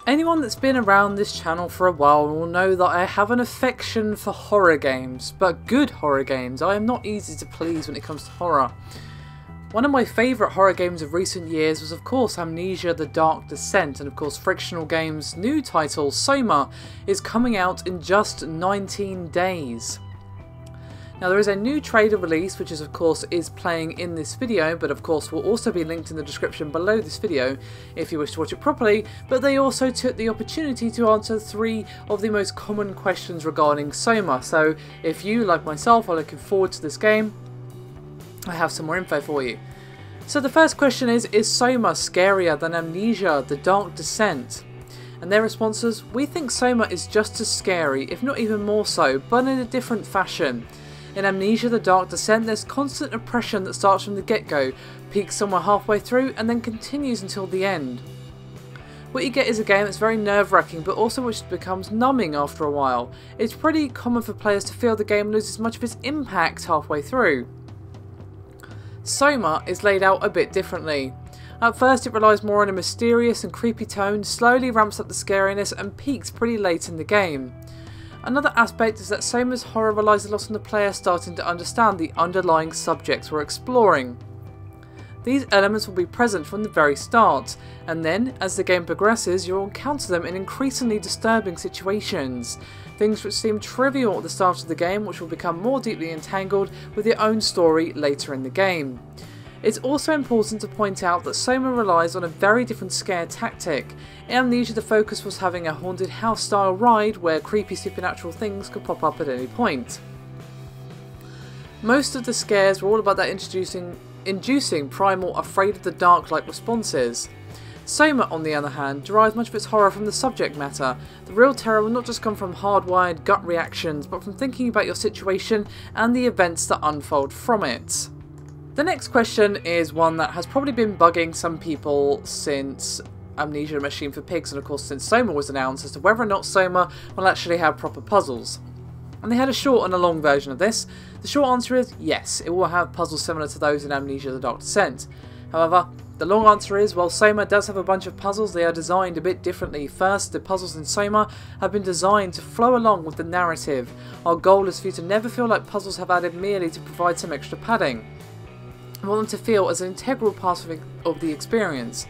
Anyone that's been around this channel for a while will know that I have an affection for horror games, but good horror games. I am not easy to please when it comes to horror. One of my favourite horror games of recent years was of course Amnesia: The Dark Descent, and of course Frictional Games' new title, SOMA, is coming out in just 19 days. Now there is a new trailer release which of course is playing in this video, but of course will also be linked in the description below this video if you wish to watch it properly, but they also took the opportunity to answer 3 of the most common questions regarding SOMA. So if you, like myself, are looking forward to this game, I have some more info for you. So the first question is SOMA scarier than Amnesia: The Dark Descent? And their responses: we think SOMA is just as scary, if not even more so, but in a different fashion. In Amnesia: The Dark Descent, there's constant oppression that starts from the get-go, peaks somewhere halfway through, and then continues until the end. What you get is a game that's very nerve-wracking, but also which becomes numbing after a while. It's pretty common for players to feel the game loses much of its impact halfway through. SOMA is laid out a bit differently. At first it relies more on a mysterious and creepy tone, slowly ramps up the scariness, and peaks pretty late in the game. Another aspect is that SOMA's horror relies a lot on the player starting to understand the underlying subjects we're exploring. These elements will be present from the very start, and then, as the game progresses, you'll encounter them in increasingly disturbing situations. Things which seem trivial at the start of the game, which will become more deeply entangled with your own story later in the game. It's also important to point out that SOMA relies on a very different scare tactic. In Amnesia, the focus was having a haunted house style ride where creepy supernatural things could pop up at any point. Most of the scares were all about that inducing primal afraid of the dark like responses. SOMA, on the other hand, derives much of its horror from the subject matter. The real terror will not just come from hardwired gut reactions, but from thinking about your situation and the events that unfold from it. The next question is one that has probably been bugging some people since Amnesia: A Machine for Pigs, and of course since SOMA was announced, as to whether or not SOMA will actually have proper puzzles. And they had a short and a long version of this. The short answer is yes, it will have puzzles similar to those in Amnesia: The Dark Descent. However, the long answer is, while SOMA does have a bunch of puzzles, they are designed a bit differently. First, the puzzles in SOMA have been designed to flow along with the narrative. Our goal is for you to never feel like puzzles have added merely to provide some extra padding. I want them to feel as an integral part of the experience.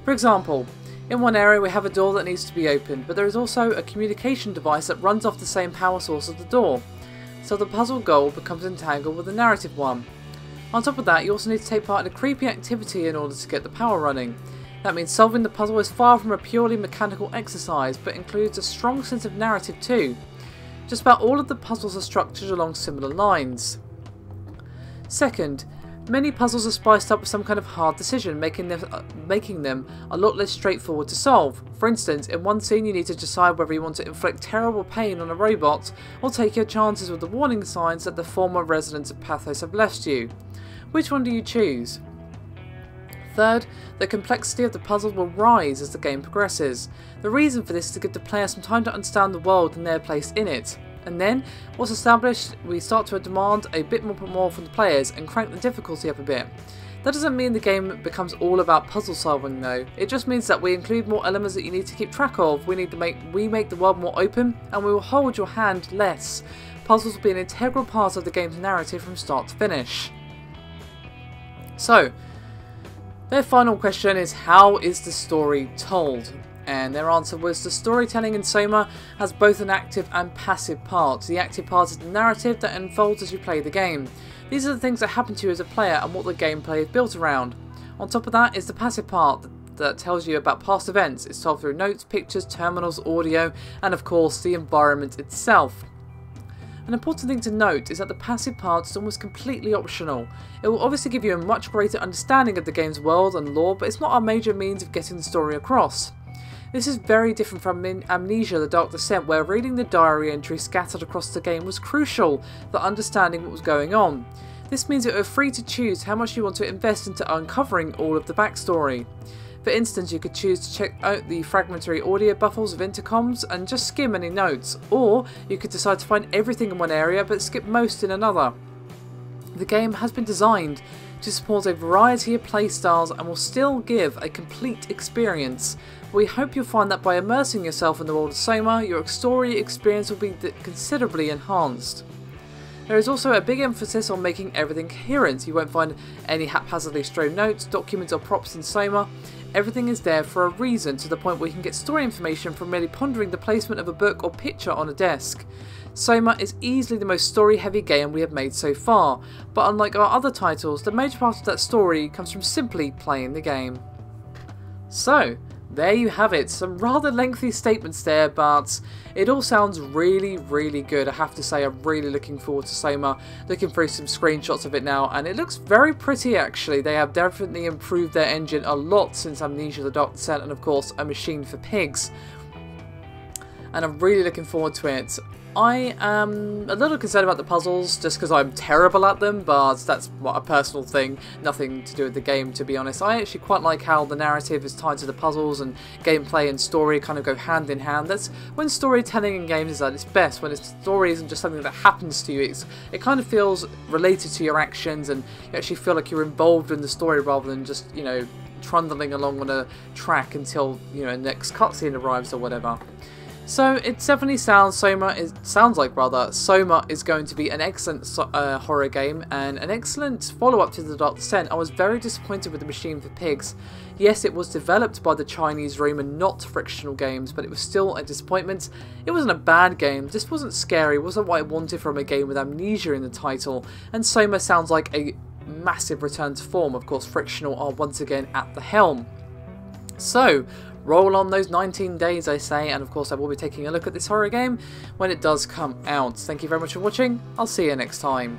For example, in one area we have a door that needs to be opened, but there is also a communication device that runs off the same power source as the door, so the puzzle goal becomes entangled with the narrative one. On top of that, you also need to take part in a creepy activity in order to get the power running. That means solving the puzzle is far from a purely mechanical exercise, but includes a strong sense of narrative too. Just about all of the puzzles are structured along similar lines. Second, many puzzles are spiced up with some kind of hard decision, making them a lot less straightforward to solve. For instance, in one scene you need to decide whether you want to inflict terrible pain on a robot, or take your chances with the warning signs that the former residents of Pathos have left you. Which one do you choose? Third, the complexity of the puzzle will rise as the game progresses. The reason for this is to give the player some time to understand the world and their place in it. And then, once established, we start to demand a bit more from the players and crank the difficulty up a bit. That doesn't mean the game becomes all about puzzle solving though, it just means that we include more elements that you need to keep track of. We make the world more open, and we will hold your hand less. Puzzles will be an integral part of the game's narrative from start to finish. So, their final question is, how is the story told? And their answer was, the storytelling in SOMA has both an active and passive part. The active part is the narrative that unfolds as you play the game. These are the things that happen to you as a player and what the gameplay is built around. On top of that is the passive part that tells you about past events. It's told through notes, pictures, terminals, audio, and of course the environment itself. An important thing to note is that the passive part is almost completely optional. It will obviously give you a much greater understanding of the game's world and lore, but it's not a major means of getting the story across. This is very different from Amnesia: The Dark Descent, where reading the diary entries scattered across the game was crucial for understanding what was going on. This means that you're free to choose how much you want to invest into uncovering all of the backstory. For instance, you could choose to check out the fragmentary audio buffers of intercoms and just skim any notes, or you could decide to find everything in one area but skip most in another. The game has been designed to support a variety of playstyles and will still give a complete experience. We hope you'll find that by immersing yourself in the world of SOMA, your story experience will be considerably enhanced. There is also a big emphasis on making everything coherent. You won't find any haphazardly strewn notes, documents or props in SOMA. Everything is there for a reason, to the point where you can get story information from merely pondering the placement of a book or picture on a desk. SOMA is easily the most story-heavy game we have made so far, but unlike our other titles, the major part of that story comes from simply playing the game. So, there you have it. Some rather lengthy statements there, but it all sounds really, really good. I have to say, I'm really looking forward to SOMA. Looking through some screenshots of it now, and it looks very pretty actually. They have definitely improved their engine a lot since Amnesia: The Dark Descent and of course A Machine for Pigs. And I'm really looking forward to it. I am a little concerned about the puzzles, just because I'm terrible at them, but that's a personal thing, nothing to do with the game, to be honest. I actually quite like how the narrative is tied to the puzzles, and gameplay and story kind of go hand in hand. That's when storytelling in games is at its best, when a story isn't just something that happens to you. It kind of feels related to your actions, and you actually feel like you're involved in the story rather than just, you know, trundling along on a track until, you know, next cutscene arrives or whatever. So it definitely sounds SOMA is going to be an excellent horror game and an excellent follow-up to The Dark Descent. I was very disappointed with The Machine for Pigs. Yes, it was developed by the Chinese Room and not Frictional Games, but it was still a disappointment. It wasn't a bad game, just wasn't scary, wasn't what I wanted from a game with Amnesia in the title, and SOMA sounds like a massive return to form. Of course, Frictional are once again at the helm. So, roll on those 19 days, I say, and of course I will be taking a look at this horror game when it does come out. Thank you very much for watching, I'll see you next time.